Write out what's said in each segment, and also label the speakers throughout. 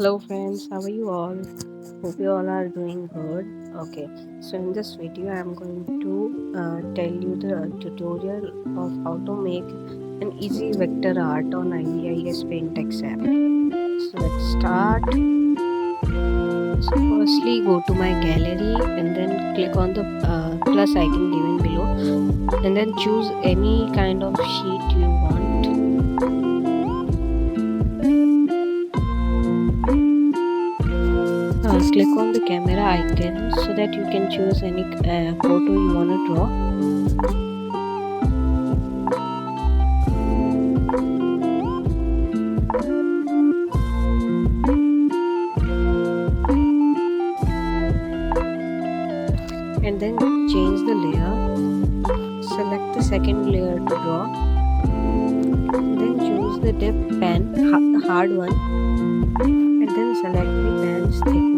Speaker 1: Hello friends, how are you all? Hope you all are doing good. Okay, so in this video I'm going to tell you the tutorial of how to make an easy vector art on IVIS Paintex app. So let's start. So firstly go to my gallery and then click on the plus icon given below and then choose any kind of sheet you want. Click on the camera icon so that you can choose any photo you want to draw. And then change the layer. Select the second layer to draw. Then choose the dip pen, hard one. And then select the pen's thickness.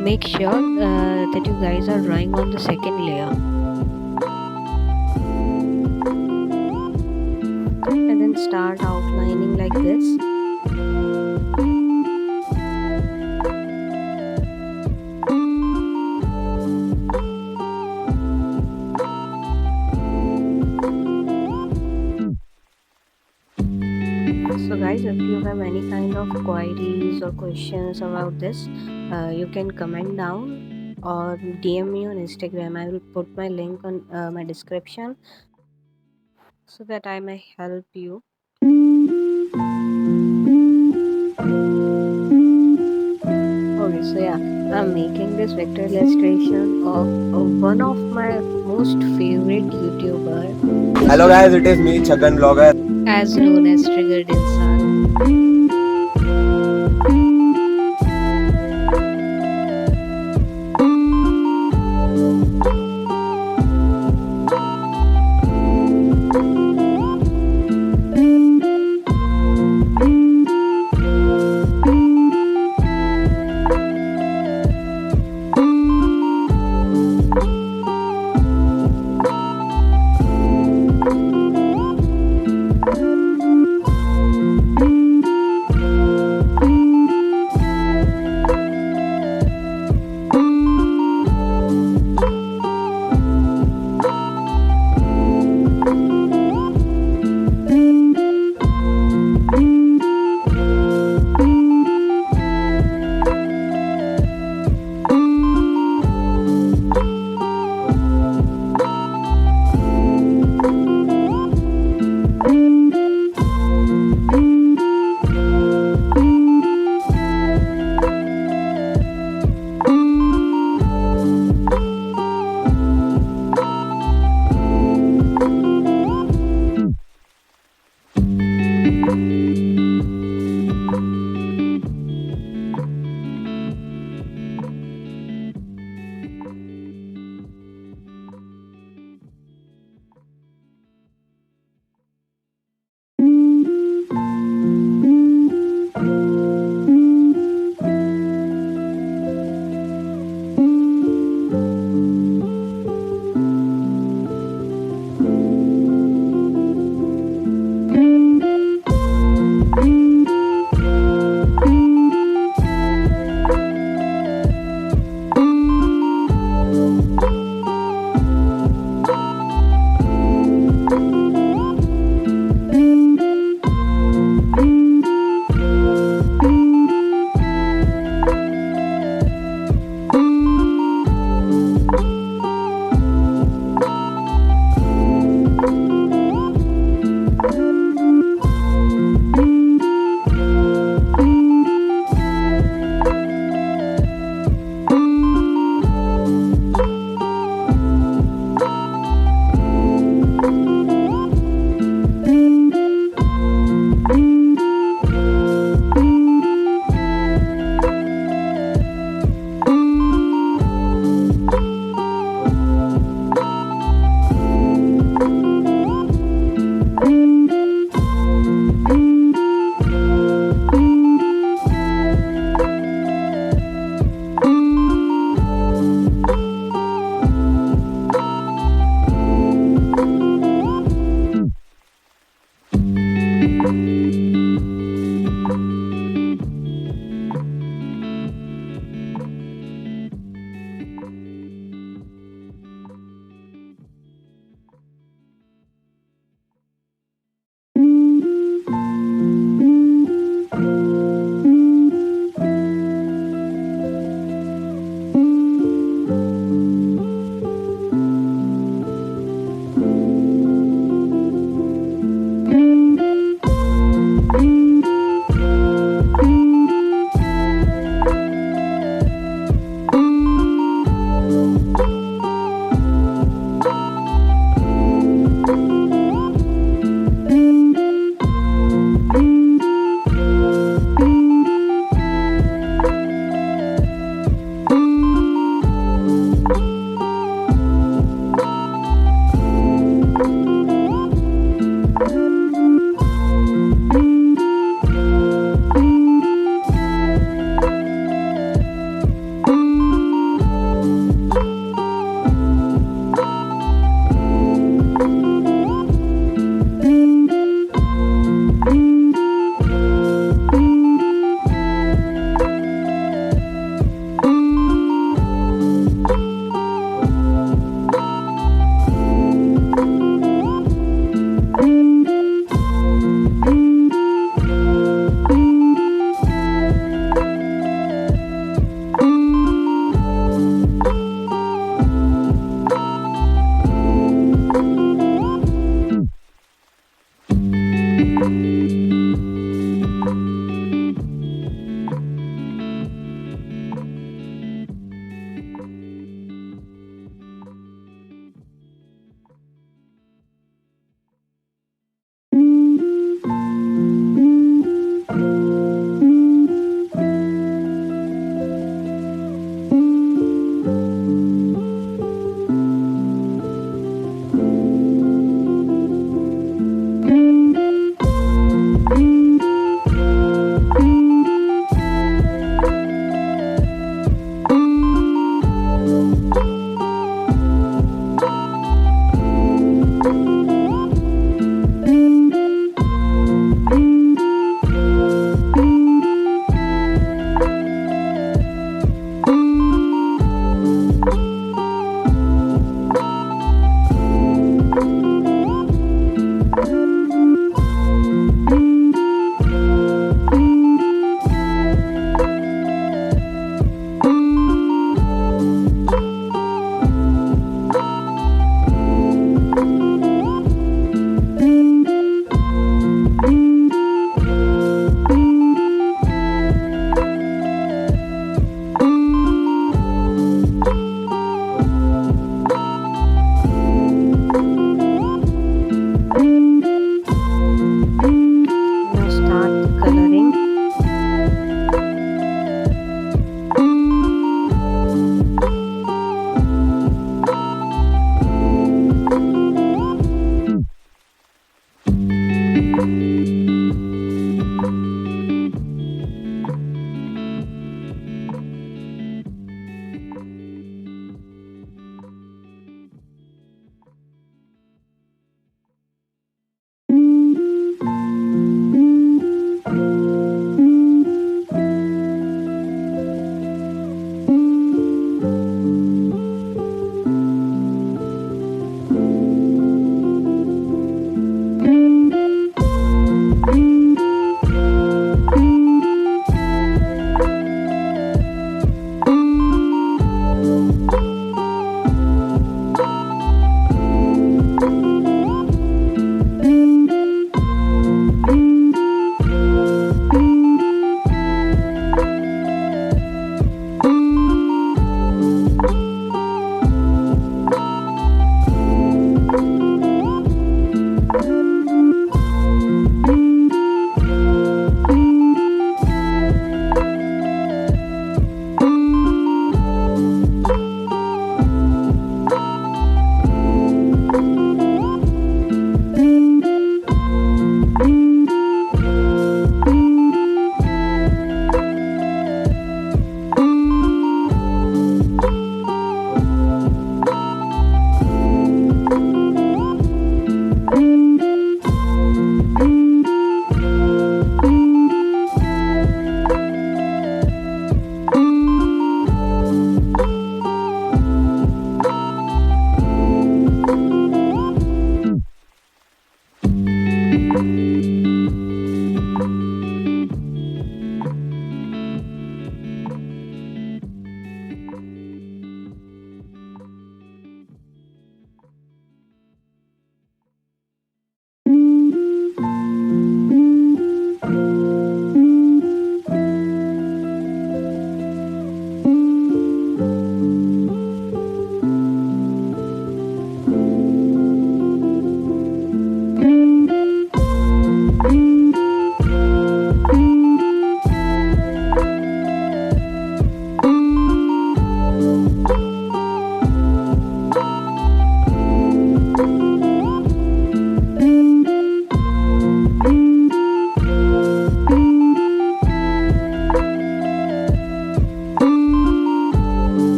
Speaker 1: Make sure that you guys are drawing on the second layer. And then start outlining like this. So guys, if you have any kind of queries or questions about this, you can comment down or DM me on Instagram. I will put my link on my description so that I may help you. Okay, so yeah, I'm making this vector illustration of one of my most favorite YouTuber.
Speaker 2: Hello guys, it is me, Chaggan Vlogger.
Speaker 1: As known as Triggered Insaan.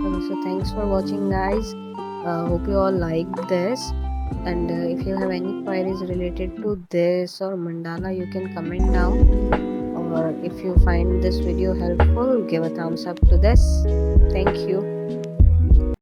Speaker 1: Okay, so thanks for watching, guys. Hope you all liked this. And if you have any queries related to this or mandala, you can comment down. Or if you find this video helpful, give a thumbs up to this. Thank you.